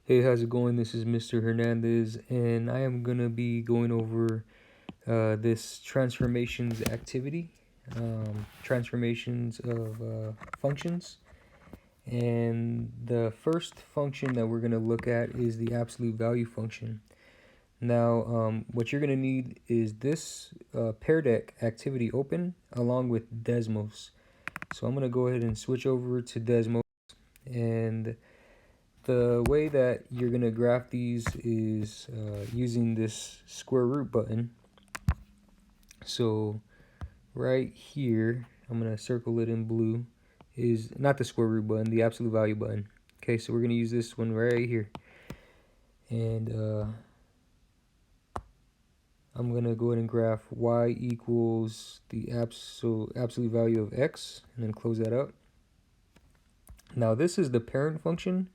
Hey, how's it going? This is Mr. Hernandez, and I am gonna be going over this transformations activity, transformations of functions. And the first function that we're gonna look at is the absolute value function. Now, what you're gonna need is this Pear Deck activity open along with Desmos. So I'm gonna go ahead and switch over to Desmos, and the way that you're going to graph these is using this square root button. So right here, I'm going to circle it in blue, is not the square root button, the absolute value button. Okay, so we're going to use this one right here. And I'm going to go ahead and graph y equals the absolute value of x, and then close that up. Now this is the parent function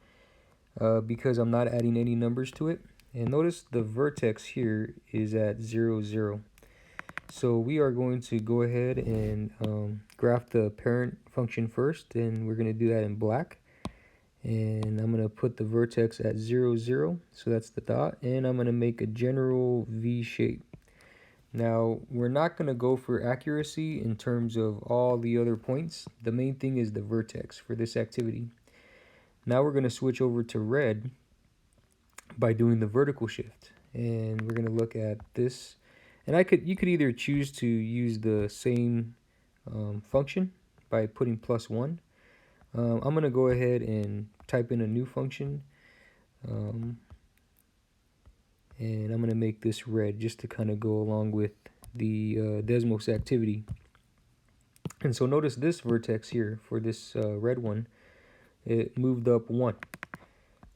because I'm not adding any numbers to it. And notice the vertex here is at 0, 0. So we are going to go ahead and graph the parent function first, and we're going to do that in black. And I'm going to put the vertex at 0, 0, so that's the dot, and I'm going to make a general V shape. Now, we're not going to go for accuracy in terms of all the other points. The main thing is the vertex for this activity. Now we're going to switch over to red by doing the vertical shift, and we're going to look at this. And you could either choose to use the same function by putting +1. I'm going to go ahead and type in a new function, and I'm going to make this red just to kind of go along with the Desmos activity. And so notice this vertex here for this red one, it moved up 1.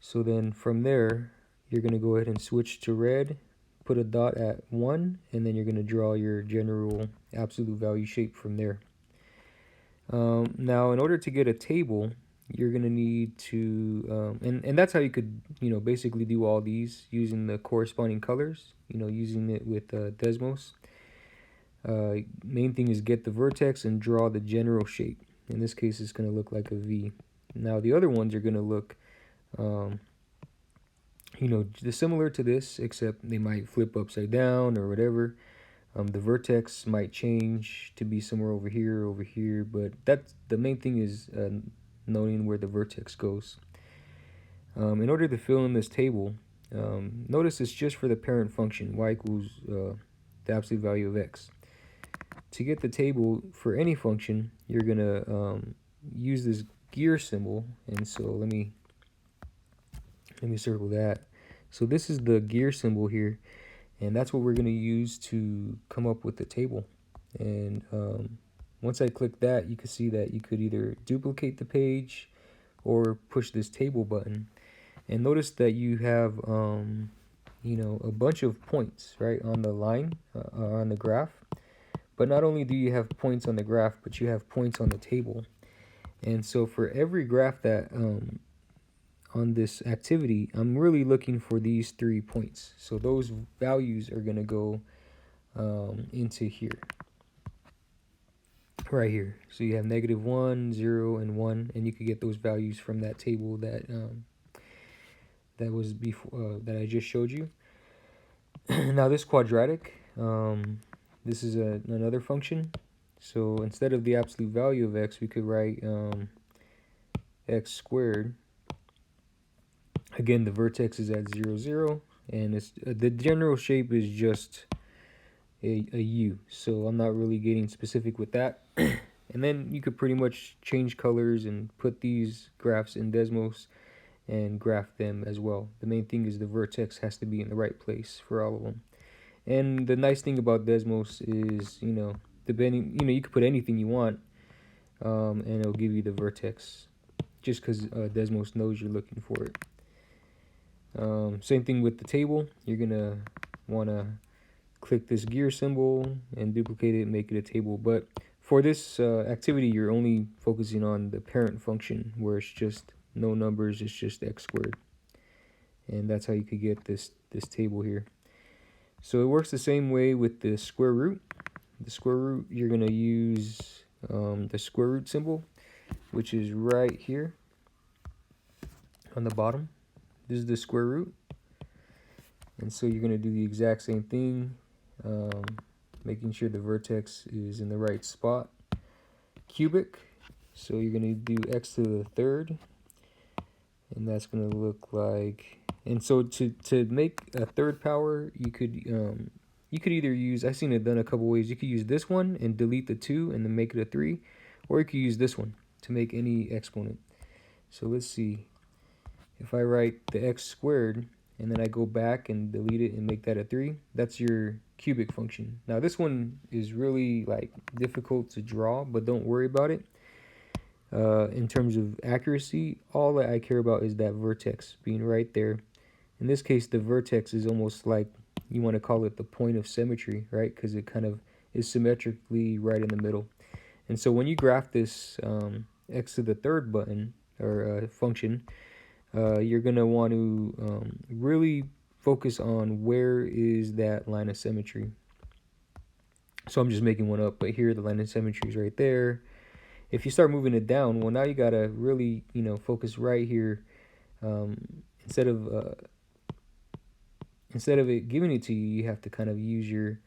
So then from there, you're going to go ahead and switch to red, put a dot at 1, and then you're going to draw your general absolute value shape from there. Now, in order to get a table, you're going to need to, and that's how you could, basically do all these using the corresponding colors, using it with Desmos. Main thing is get the vertex and draw the general shape. In this case, it's going to look like a V. Now, the other ones are going to look similar to this, except they might flip upside down or whatever. The vertex might change to be somewhere over here, but that's the main thing is knowing where the vertex goes. In order to fill in this table, notice it's just for the parent function, y equals the absolute value of x. To get the table for any function, you're going to use this gear symbol, and so let me circle that. So this is the gear symbol here, and that's what we're going to use to come up with the table. And once I click that, you can see that you could either duplicate the page or push this table button. And notice that you have a bunch of points right on the line, on the graph. But not only do you have points on the graph, but you have points on the table. And so for every graph that on this activity, I'm really looking for these 3 points. So those values are going to go into here, right here. So you have -1, 0, and 1, and you could get those values from that table that that was before that I just showed you. Now this quadratic, this is another function. So instead of the absolute value of x, we could write x squared. Again, the vertex is at 0, 0, and it's the general shape is just a U. So I'm not really getting specific with that. And then you could pretty much change colors and put these graphs in Desmos and graph them as well. The main thing is the vertex has to be in the right place for all of them. And the nice thing about Desmos is, depending, you could put anything you want, and it'll give you the vertex, just because Desmos knows you're looking for it. Same thing with the table. You're gonna want to click this gear symbol and duplicate it and make it a table. But for this activity, you're only focusing on the parent function, where it's just no numbers, it's just x squared. And that's how you could get this table here. So it works the same way with the square root. The square root, you're going to use the square root symbol, which is right here on the bottom. This is the square root. And so you're going to do the exact same thing, making sure the vertex is in the right spot. Cubic, so you're going to do x to the third, and that's going to look like, and so to make a third power, you could either use, I've seen it done a couple ways. You could use this one and delete the 2 and then make it a 3, or you could use this one to make any exponent. So let's see, if I write the x squared and then I go back and delete it and make that a 3, that's your cubic function. Now this one is really like difficult to draw, but don't worry about it. In terms of accuracy, all that I care about is that vertex being right there. In this case, the vertex is almost like, you want to call it the point of symmetry, right? Because it kind of is symmetrically right in the middle. And so when you graph this x to the third button or function, you're going to want to really focus on where is that line of symmetry. So I'm just making one up, but here the line of symmetry is right there. If you start moving it down, well, now you got to really, focus right here. Instead of it giving it to you, you have to kind of use your,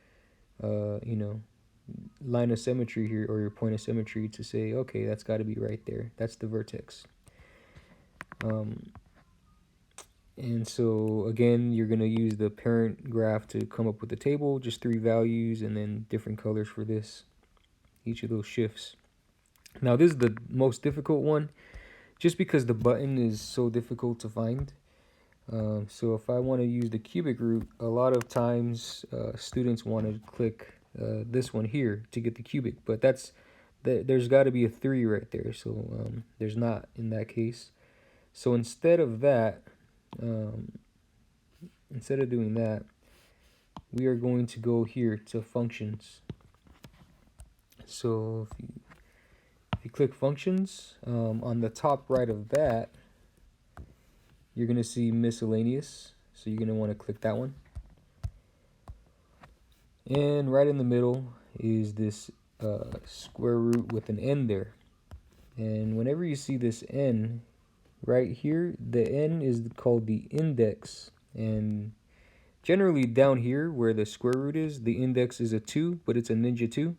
line of symmetry here, or your point of symmetry, to say, okay, that's got to be right there. That's the vertex. And so again, you're going to use the parent graph to come up with the table, just 3 values and then different colors for this, each of those shifts. Now this is the most difficult one, just because the button is so difficult to find. So if I want to use the cubic root, a lot of times students want to click this one here to get the cubic, but there's got to be a 3 right there, so there's not in that case. So instead of that, instead of doing that, we are going to go here to functions. So if you click functions, on the top right of that, you're going to see miscellaneous. So you're going to want to click that one. And right in the middle is this square root with an n there. And whenever you see this n right here, the n is called the index. And generally down here where the square root is, the index is a 2, but it's a ninja 2.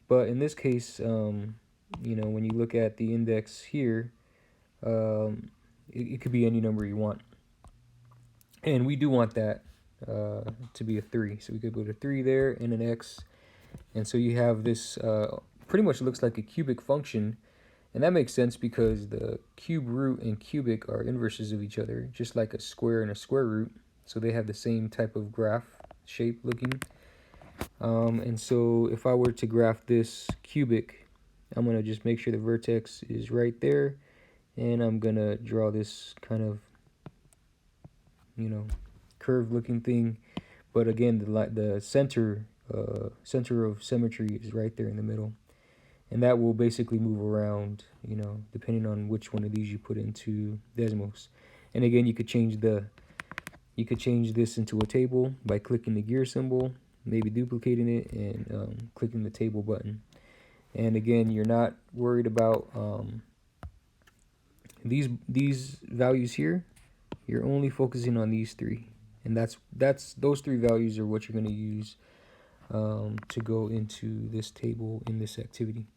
But in this case, when you look at the index here, it could be any number you want. And we do want that to be a 3. So we could put a 3 there and an x. And so you have this pretty much looks like a cubic function. And that makes sense because the cube root and cubic are inverses of each other, just like a square and a square root. So they have the same type of graph shape looking. And so if I were to graph this cubic, I'm going to just make sure the vertex is right there. And I'm going to draw this kind of, curved looking thing. But again, the center of symmetry is right there in the middle. And that will basically move around, depending on which one of these you put into Desmos. And again, you could change this into a table by clicking the gear symbol, maybe duplicating it, and clicking the table button. And again, you're not worried about these values here. You're only focusing on these 3, and those 3 values are what you're going to use to go into this table in this activity.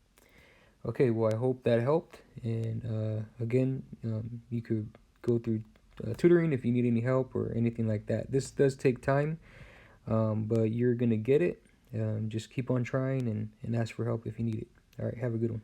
Okay, well, I hope that helped. And again, you could go through tutoring if you need any help or anything like that. This does take time, but you're going to get it. Just keep on trying and ask for help if you need it. All right, have a good one.